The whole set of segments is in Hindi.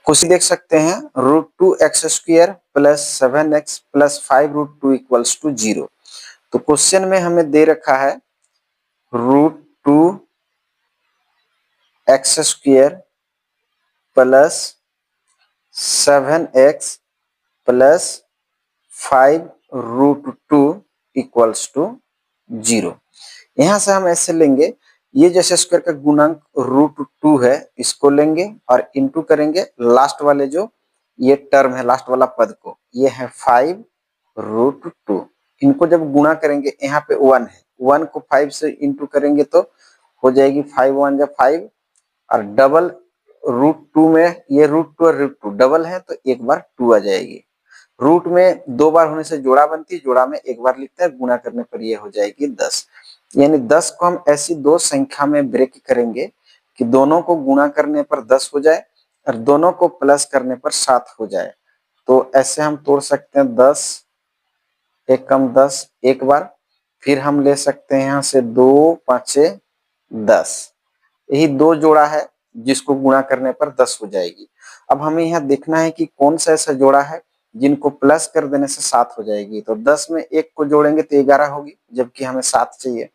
क्वेश्चन देख सकते हैं √2x² plus 7x plus 5√2 equals to 0। तो क्वेश्चन में हमें दे रखा है √2x² plus 7x plus 5√2 equals to 0। यहां से हम ऐसे लेंगे, ये जैसे स्क्वायर का गुणांक √2 है इसको लेंगे और इंटू करेंगे लास्ट वाले जो ये टर्म है लास्ट वाला पद को, ये है 5√2। इनको जब गुणा करेंगे यहाँ पे 1 है, 1 को 5 से इंटू करेंगे तो हो जाएगी 5 1 जा 5 और डबल √2 में ये √2 और √2 डबल है तो एक बार 2 आ जाएगी। रूट में 2 बार होने से जोड़ा बनती है, जोड़ा में एक बार लिखते हैं, गुणा करने पर ये हो जाएगी 10। यानी 10 को हम ऐसी दो संख्या में ब्रेक करेंगे कि दोनों को गुणा करने पर 10 हो जाए और दोनों को प्लस करने पर 7 हो जाए। तो ऐसे हम तोड़ सकते हैं 10 एक कम 10 एक बार, फिर हम ले सकते हैं यहाँ से 2 5 10, यही दो जोड़ा है जिसको गुणा करने पर 10 हो जाएगी। अब हमें यहाँ देखना है कि कौन सा ऐसा जोड़ा है जिनको प्लस कर देने से 7 हो जाएगी। तो 10 में 1 को जोड़ेंगे तो 11 होगी, जबकि हमें 7 चाहिए।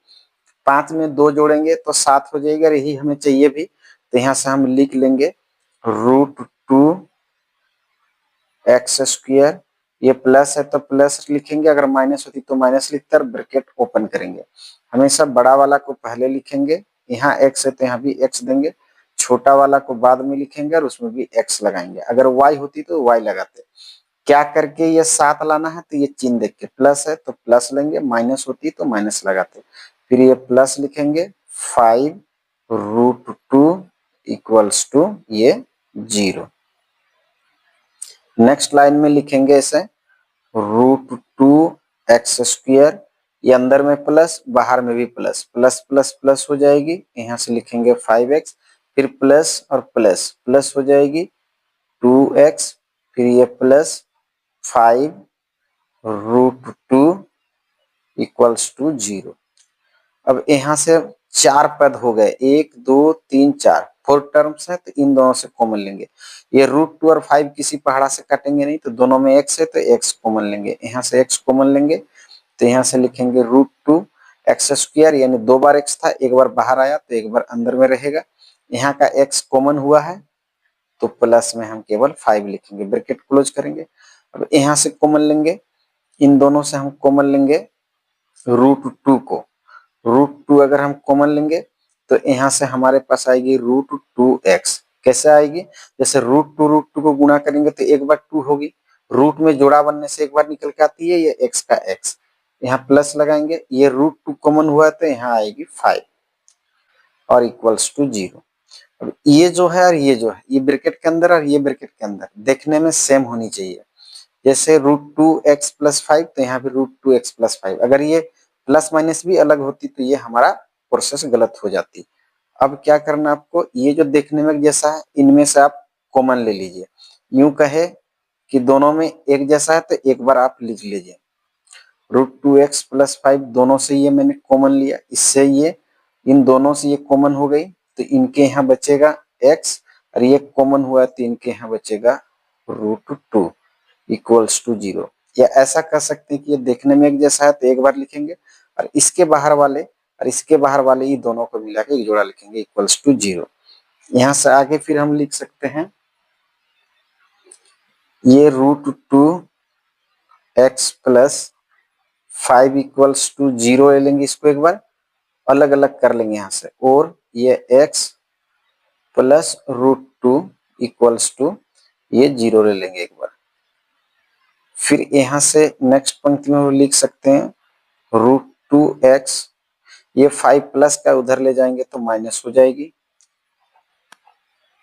5 में 2 जोड़ेंगे तो 7 हो जाएगी और यही हमें चाहिए भी। तो यहाँ से हम लिख लेंगे √2x², ये प्लस है तो प्लस लिखेंगे, अगर माइनस होती तो माइनस लिखते और ब्रैकेट ओपन करेंगे। हमेशा बड़ा वाला को पहले लिखेंगे, यहाँ x है तो यहाँ भी x देंगे, छोटा वाला को बाद में लिखेंगे और उसमें भी x लगाएंगे। अगर y होती तो y लगाते। क्या करके ये 7 लाना है तो ये चिन्ह देख के, प्लस है तो प्लस लेंगे, माइनस होती तो माइनस लगाते। फिर ये प्लस लिखेंगे 5√2 इक्वल्स टू ये 0। नेक्स्ट लाइन में लिखेंगे ऐसे √2x², ये अंदर में प्लस बाहर में भी प्लस, प्लस प्लस प्लस हो जाएगी। यहाँ से लिखेंगे 5x, फिर प्लस और प्लस प्लस हो जाएगी 2x, फिर ये प्लस 5√2 इक्वल्स टू 0। अब यहाँ से 4 पद हो गए, 1 2 3 4 4 टर्म्स है तो इन दोनों से कॉमन लेंगे। ये √2 और 5 किसी पहाड़ा से काटेंगे नहीं, तो दोनों में x है तो x कॉमन लेंगे, यहाँ से x कॉमन लेंगे तो यहाँ से लिखेंगे √2x², यानी 2 बार x था, एक बार बाहर आया तो एक बार अंदर में रहेगा। यहाँ का x कॉमन हुआ है तो प्लस में हम केवल 5 लिखेंगे, ब्रैकेट क्लोज करेंगे। अब यहाँ से कॉमन लेंगे, इन दोनों से हम कॉमन लेंगे √2 को, √2 अगर हम कॉमन लेंगे तो यहाँ से हमारे पास आएगी √2x। कैसे आएगी, जैसे √2 को गुणा करेंगे तो एक बार 2 होगी, रूट में जोड़ा बनने से एक बार निकल के आती है ये x का x, यहाँ प्लस लगाएंगे, ये √2 कॉमन हुआ तो यहाँ आएगी 5 और इक्वल्स टू 0। अब ये जो है और ये जो है, ये ब्रैकेट के अंदर और ये ब्रैकेट के अंदर देखने में सेम होनी चाहिए। जैसे √2x प्लस 5 तो यहाँ भी √2x प्लस 5, अगर ये प्लस माइनस भी अलग होती तो ये हमारा प्रोसेस गलत हो जाती। अब क्या करना आपको, ये जो देखने में जैसा है इनमें से आप कॉमन ले लीजिए। यूं कहे कि दोनों में एक जैसा है तो एक बार आप लिख लीजिए √2x प्लस 5, दोनों से ये मैंने कॉमन लिया, इससे ये इन दोनों से ये कॉमन हो गई तो इनके यहाँ बचेगा x, और ये कॉमन हुआ तो इनके यहाँ बचेगा √2 इक्वल्स टू 0। या ऐसा कर सकते हैं कि ये देखने में एक जैसा है तो एक बार लिखेंगे और इसके बाहर वाले और इसके बाहर वाले ये दोनों को मिला के एक जोड़ा लिखेंगे इक्वल्स टू 0। यहाँ से आगे फिर हम लिख सकते हैं ये √2x प्लस 5 इक्वल्स टू 0 ले लेंगे, इसको एक बार अलग अलग कर लेंगे यहाँ से, और ये x प्लस √2 इक्वल्स टू ये 0 ले लेंगे एक बार। फिर यहाँ से नेक्स्ट पंक्ति में लिख सकते हैं √2x, ये 5 प्लस का उधर ले जाएंगे तो माइनस हो जाएगी,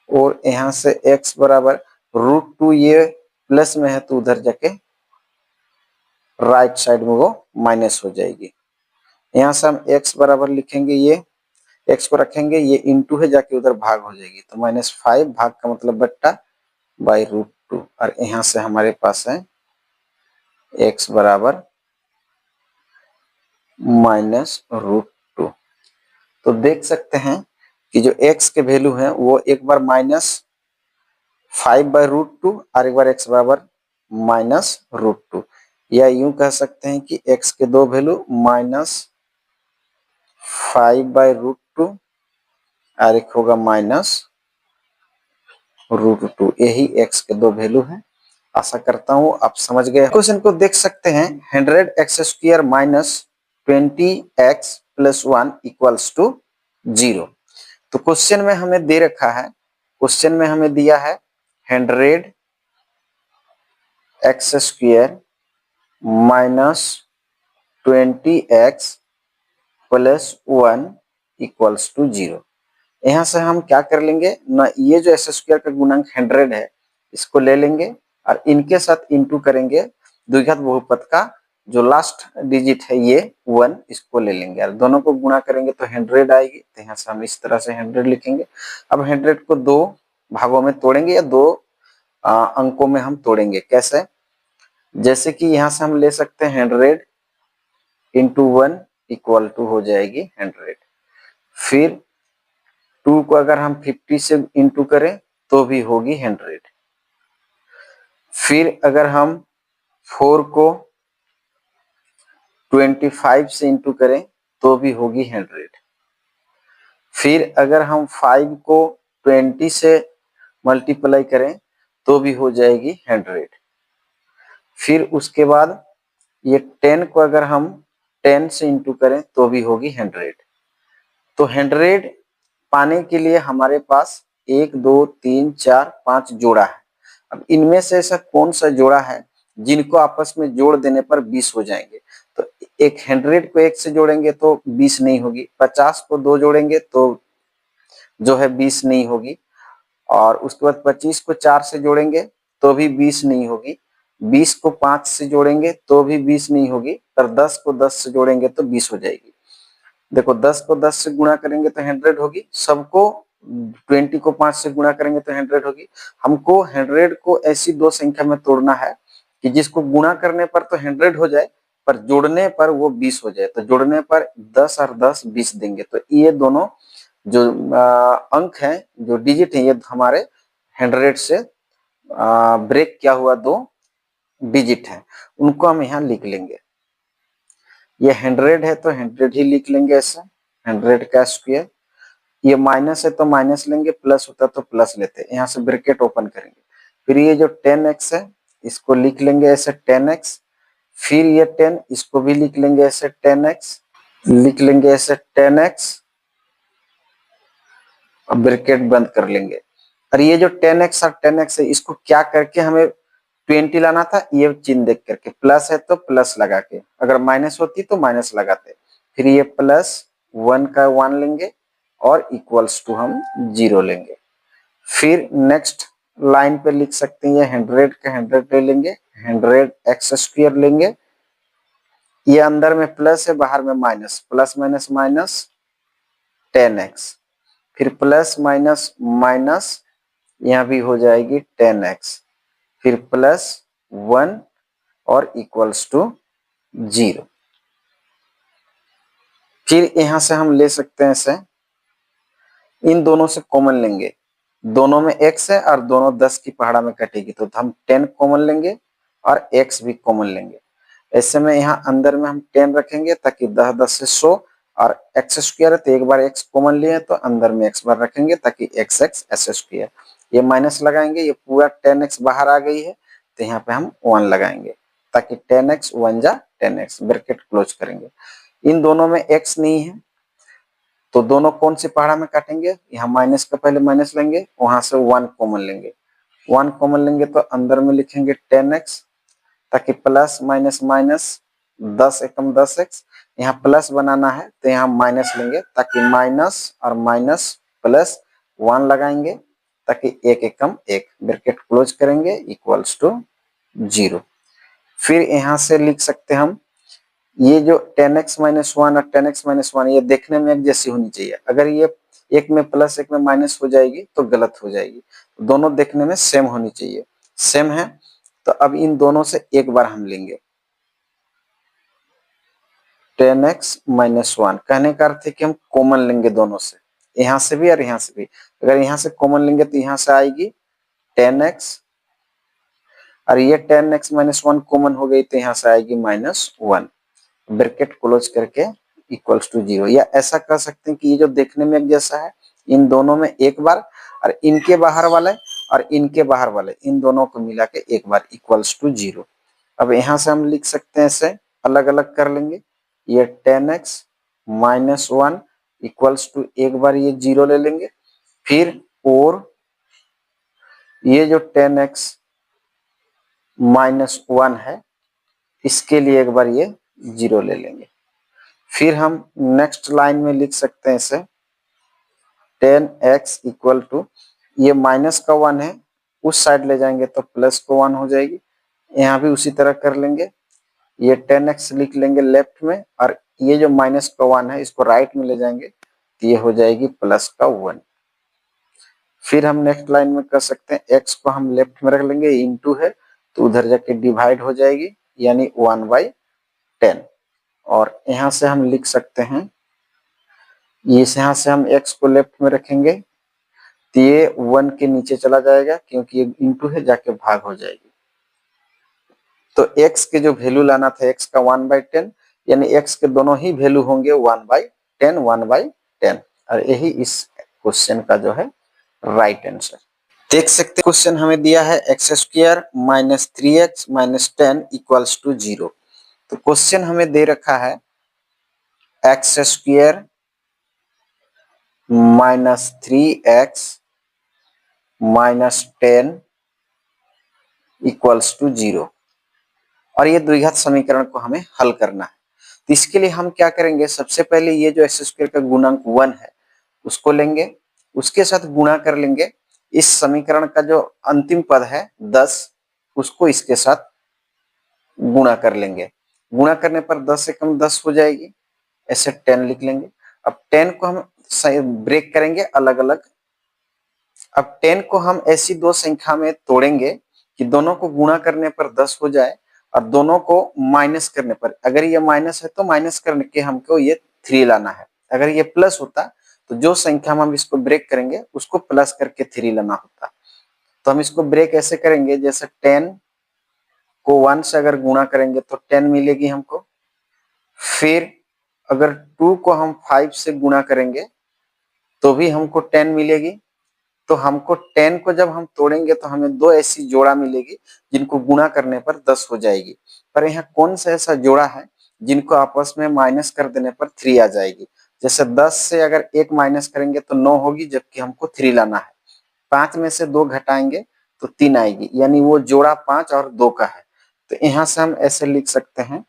और यहाँ से x बराबर √2, ये प्लस में है तो उधर जाके राइट साइड में वो माइनस हो जाएगी। यहाँ से हम x बराबर लिखेंगे, ये x को रखेंगे, ये इंटू है जाके उधर भाग हो जाएगी, तो -5 भाग का मतलब बट्टा बाई √2, और यहाँ से हमारे पास है x बराबर -√2। तो देख सकते हैं कि जो x के वैल्यू है वो एक बार 5/√2 और एक बार x बराबर -√2, या यूं कह सकते हैं कि x के दो वैल्यू -5/√2 और एक होगा -√2, यही x के दो वैल्यू हैं। आशा करता हूं आप समझ गए। क्वेश्चन को देख सकते हैं, 100x² - 20x + 1 = 0। तो क्वेश्चन में हमें दे रखा है, क्वेश्चन में हमें दिया है 100x² - 20x + 1 = 0। यहाँ से हम क्या कर लेंगे ना, ये जो x² का गुणांक 100 है इसको ले लेंगे और इनके साथ इंटू करेंगे द्विघात बहुपद का जो लास्ट डिजिट है ये 1, इसको ले लेंगे और दोनों को गुणा करेंगे तो 100 आएगी। तो यहाँ से हम इस तरह से 100 लिखेंगे। अब 100 को दो भागों में तोड़ेंगे या दो अंकों में हम तोड़ेंगे। कैसे? जैसे कि यहाँ से हम ले सकते हैं 100 × 1 = हो जाएगी 100। फिर 2 को अगर हम 50 से इंटू करें तो भी होगी 100। फिर अगर हम 4 को 25 से इंटू करें तो भी होगी 100। फिर अगर हम 5 को 20 से मल्टीप्लाई करें तो भी हो जाएगी 100। फिर उसके बाद ये 10 को अगर हम 10 से इंटू करें तो भी होगी 100। तो 100 पाने के लिए हमारे पास 1 2 3 4 5 जोड़ा है। अब इनमें से ऐसा कौन सा जोड़ा है जिनको आपस में जोड़ देने पर 20 हो जाएंगे? तो एक 100 को 1 से जोड़ेंगे तो 20 नहीं होगी, 50 को 2 जोड़ेंगे तो जो है 20 नहीं होगी, और उसके बाद 25 को 4 से जोड़ेंगे तो भी 20 नहीं होगी, 20 को 5 से जोड़ेंगे तो भी 20 नहीं होगी, और 10 को 10 से जोड़ेंगे तो 20 हो जाएगी। देखो 10 को 10 से गुणा करेंगे तो 100 होगी, सबको 20 को 5 से गुणा करेंगे तो 100 होगी। हमको 100 को ऐसी दो संख्या में तोड़ना है कि जिसको गुणा करने पर तो 100 हो जाए पर जोड़ने पर वो 20 हो जाए। तो जोड़ने पर 10 और 10 20 देंगे। तो ये दोनों जो अंक हैं, जो डिजिट हैं, ये हमारे 100 से ब्रेक क्या हुआ दो डिजिट है, उनको हम यहाँ लिख लेंगे। ये 100 है तो 100 ही लिख लेंगे ऐसे, 100 का स्क्वायर। ये माइनस है तो माइनस लेंगे, प्लस होता तो प्लस लेते। यहाँ से ब्रैकेट ओपन करेंगे। फिर ये जो 10x है इसको लिख लेंगे ऐसे 10x। फिर ये 10 इसको भी लिख लेंगे ऐसे 10x, लिख लेंगे ऐसे 10x और ब्रैकेट बंद कर लेंगे। और ये जो 10x और 10x है इसको क्या करके हमें 20 लाना था, ये चिन्ह देख करके, प्लस है तो प्लस लगा के, अगर माइनस होती तो माइनस लगाते। फिर ये +1 का 1 लेंगे और इक्वल्स टू हम 0 लेंगे। फिर नेक्स्ट लाइन पे लिख सकते हैं 100 का 100 ले लेंगे, 100x² लेंगे। ये अंदर में प्लस है बाहर में minus, plus minus minus 10x, फिर प्लस माइनस माइनस यहाँ भी हो जाएगी 10x, फिर +1 और इक्वल्स टू 0। फिर यहां से हम ले सकते हैं ऐसे, इन दोनों से कॉमन लेंगे, दोनों में x है और दोनों 10 की पहाड़ा में कटेगी तो हम 10 कॉमन लेंगे और x भी कॉमन लेंगे। ऐसे में यहाँ अंदर में हम 10 रखेंगे ताकि 10 10 से 100, और x² है तो एक बार x कॉमन लिए तो अंदर में x बार रखेंगे ताकि x s²। ये माइनस लगाएंगे, ये पूरा 10x बाहर आ गई है तो यहाँ पे हम 1 लगाएंगे ताकि 10x 1 जा 10x, ब्रैकेट क्लोज करेंगे। इन दोनों में x नहीं है तो दोनों कौन सी पहाड़ा में काटेंगे, यहाँ माइनस का पहले माइनस लेंगे, वहां से 1 कॉमन लेंगे, 1 कॉमन लेंगे तो अंदर में लिखेंगे 10x ताकि प्लस माइनस माइनस 10 एकम 10x, यहाँ प्लस बनाना है तो यहाँ माइनस लेंगे ताकि माइनस और माइनस प्लस 1 लगाएंगे ताकि 1 एकम 1, ब्रैकेट क्लोज करेंगे इक्वल्स टू 0। फिर यहाँ से लिख सकते हम ये जो 10x - 1 और 10x - 1 ये देखने में एक जैसी होनी चाहिए। अगर ये एक में प्लस एक में माइनस हो जाएगी तो गलत हो जाएगी, दोनों देखने में सेम होनी चाहिए। सेम है तो अब इन दोनों से एक बार हम लेंगे 10x - 1, कहने का अर्थ है कि हम कॉमन लेंगे दोनों से, यहाँ से भी और यहाँ से भी। अगर यहाँ से कॉमन लेंगे तो यहाँ से आएगी 10x और ये 10x माइनस 1 कॉमन हो गई तो यहाँ से आएगी -1, ब्रैकेट क्लोज करके इक्वल्स टू 0। या ऐसा कर सकते हैं कि ये जो देखने में एक जैसा है, इन दोनों में एक बार और इनके बाहर वाले और इनके बाहर वाले इन दोनों को मिला के एक बार इक्वल्स टू 0। अब यहाँ से हम लिख सकते हैं, इसे अलग अलग कर लेंगे। ये 10x माइनस 1 इक्वल्स टू एक बार ये 0 ले लेंगे, फिर और ये जो 10x माइनस 1 है इसके लिए एक बार ये 0 ले लेंगे। फिर हम नेक्स्ट लाइन में लिख सकते हैं इसे 10x इक्वल टू, ये माइनस का 1 है, उस साइड ले जाएंगे तो प्लस को 1 हो जाएगी। यहाँ भी उसी तरह कर लेंगे, ये 10x लिख लेंगे लेफ्ट में और ये जो माइनस का 1 है इसको राइट में ले जाएंगे तो ये हो जाएगी प्लस का 1। फिर हम नेक्स्ट लाइन में कर सकते हैं, x को हम लेफ्ट में रख लेंगे, इनटू है तो उधर जाके डिवाइड हो जाएगी यानी 1/10। और यहाँ से हम लिख सकते हैं, यहाँ से हम x को लेफ्ट में रखेंगे तो ये 1 के नीचे चला जाएगा क्योंकि ये इनटू है, जाके भाग हो जाएगी। तो x के जो वैल्यू लाना था x का 1/10 यानी x के दोनों ही वैल्यू होंगे 1/10 1/10। और यही इस क्वेश्चन का जो है राइट आंसर। देख सकते क्वेश्चन हमें दिया है x² minus 3x minus 10 equals to 0। तो क्वेश्चन हमें दे रखा है x² minus 3x minus 10 equals to 0 और ये द्विघात समीकरण को हमें हल करना है। तो इसके लिए हम क्या करेंगे, सबसे पहले ये जो x² का गुणांक 1 है उसको लेंगे, उसके साथ गुणा कर लेंगे। इस समीकरण का जो अंतिम पद है 10 उसको इसके साथ गुणा कर लेंगे। गुणा करने पर 10 से कम 10 हो जाएगी, ऐसे 10 लिख लेंगे। अब 10 को हम ब्रेक करेंगे अलग अलग। अब 10 को हम ऐसी दो संख्या में तोड़ेंगे कि दोनों को गुणा करने पर 10 हो जाए और दोनों को माइनस करने पर, अगर ये माइनस है तो माइनस करके हमको ये 3 लाना है, अगर ये प्लस होता तो जो संख्या में हम इसको ब्रेक करेंगे उसको प्लस करके 3 लाना होता। तो हम इसको ब्रेक ऐसे करेंगे, जैसे 10 को 1 से अगर गुणा करेंगे तो 10 मिलेगी हमको। फिर अगर 2 को हम 5 से गुणा करेंगे तो भी हमको 10 मिलेगी। तो हमको 10 को जब हम तोड़ेंगे तो हमें दो ऐसी जोड़ा मिलेगी जिनको गुणा करने पर 10 हो जाएगी। पर यहाँ कौन सा ऐसा जोड़ा है जिनको आपस में माइनस कर देने पर 3 आ जाएगी। जैसे 10 से अगर 1 माइनस करेंगे तो 9 होगी, जबकि हमको 3 लाना है। 5 में से 2 घटाएंगे तो 3 आएगी, यानी वो जोड़ा 5 और 2 का है। तो यहाँ से हम ऐसे लिख सकते हैं,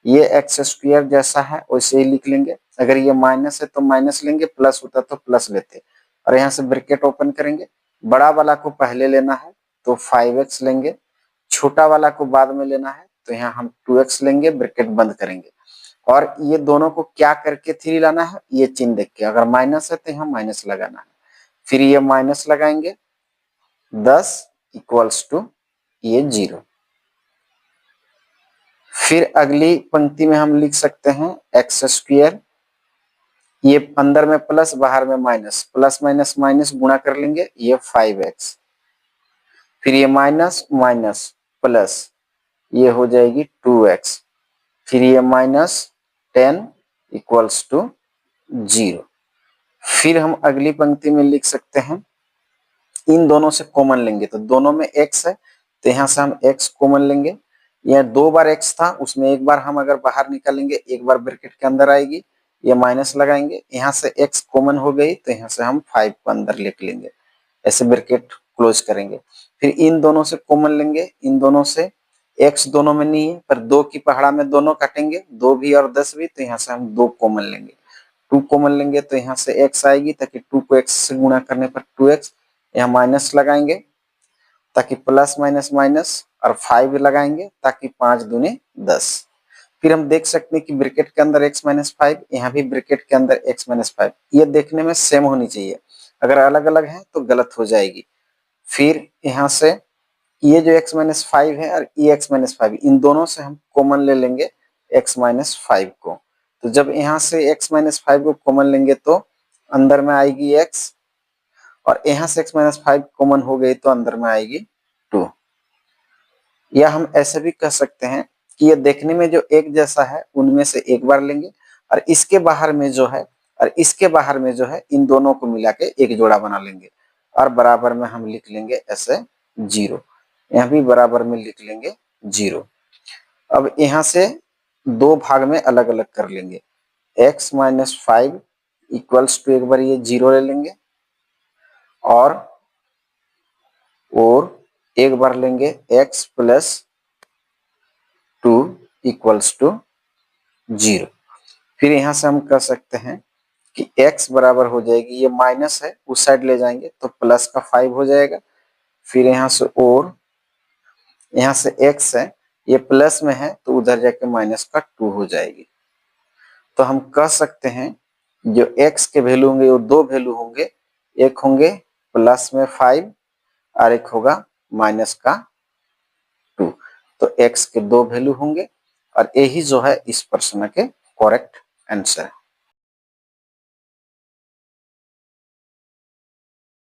ये x² जैसा है वैसे ही लिख लेंगे। अगर ये माइनस है तो माइनस लेंगे, प्लस होता तो प्लस लेते। और यहाँ से ब्रैकेट ओपन करेंगे, बड़ा वाला को पहले लेना है तो 5x लेंगे, छोटा वाला को बाद में लेना है तो यहाँ हम 2x लेंगे, ब्रैकेट बंद करेंगे। और ये दोनों को क्या करके 3 लाना है, ये चिन्ह देख के, अगर माइनस है तो यहाँ माइनस लगाना है। फिर ये माइनस लगाएंगे 10 इक्वल्स टू ये 0। फिर अगली पंक्ति में हम लिख सकते हैं x², ये अंदर में प्लस बाहर में माइनस, प्लस माइनस माइनस गुणा कर लेंगे, ये 5x। फिर ये माइनस माइनस प्लस, ये हो जाएगी 2x। फिर ये माइनस 10 इक्वल्स टू 0। फिर हम अगली पंक्ति में लिख सकते हैं, इन दोनों से कॉमन लेंगे तो दोनों में x है तो यहाँ से हम x कॉमन लेंगे। यह 2 बार x था, उसमें एक बार हम अगर बाहर निकालेंगे एक बार ब्रैकेट के अंदर आएगी, ये माइनस लगाएंगे, यहाँ से x कॉमन हो गई तो यहाँ से हम 5 को अंदर लिख लेंगे, ऐसे ब्रैकेट क्लोज करेंगे। फिर इन दोनों से कॉमन लेंगे, इन दोनों से x दोनों में नहीं है पर 2 की पहाड़ा में दोनों काटेंगे, 2 भी और 10 भी, तो यहाँ से हम 2 कॉमन लेंगे। 2 कॉमन लेंगे तो यहाँ से x आएगी, ताकि 2 को x से गुणा करने पर 2x, यहाँ माइनस लगाएंगे ताकि प्लस माइनस माइनस, और 5 लगाएंगे ताकि 5 दूने 10। फिर हम देख सकते हैं कि ब्रैकेट के अंदर x माइनस 5, यहाँ भी ब्रैकेट के अंदर x माइनस 5, ये देखने में सेम होनी चाहिए, अगर अलग अलग है तो गलत हो जाएगी। फिर यहाँ से ये जो x माइनस 5 है और ये x माइनस 5, इन दोनों से हम कॉमन ले लेंगे x माइनस 5 को। तो जब यहाँ से x माइनस 5 को कॉमन लेंगे तो अंदर में आएगी x और यहाँ से x माइनस 5 कॉमन हो गई तो अंदर में आएगी 2। या हम ऐसे भी कह सकते हैं कि ये देखने में जो एक जैसा है उनमें से एक बार लेंगे और इसके बाहर में जो है और इसके बाहर में जो है इन दोनों को मिला के एक जोड़ा बना लेंगे और बराबर में हम लिख लेंगे ऐसे 0। यहाँ भी बराबर में लिख लेंगे 0। अब यहाँ से दो भाग में अलग अलग कर लेंगे। x माइनस 5 इक्वल्स टू एक बार ये 0 ले लेंगे और एक बार लेंगे x प्लस 2 इक्वल्स टू 0। फिर यहाँ से हम कह सकते हैं कि x बराबर हो जाएगी, ये माइनस है उस साइड ले जाएंगे तो प्लस का 5 हो जाएगा। फिर यहाँ से और यहाँ से x है ये प्लस में है तो उधर जाके माइनस का 2 हो जाएगी। तो हम कह सकते हैं जो x के वैल्यू होंगे वो दो वैल्यू होंगे, एक होंगे प्लस में 5 और एक होगा माइनस का 2। तो x के दो वैल्यू होंगे और यही जो है इस प्रश्न के करेक्ट आंसर है।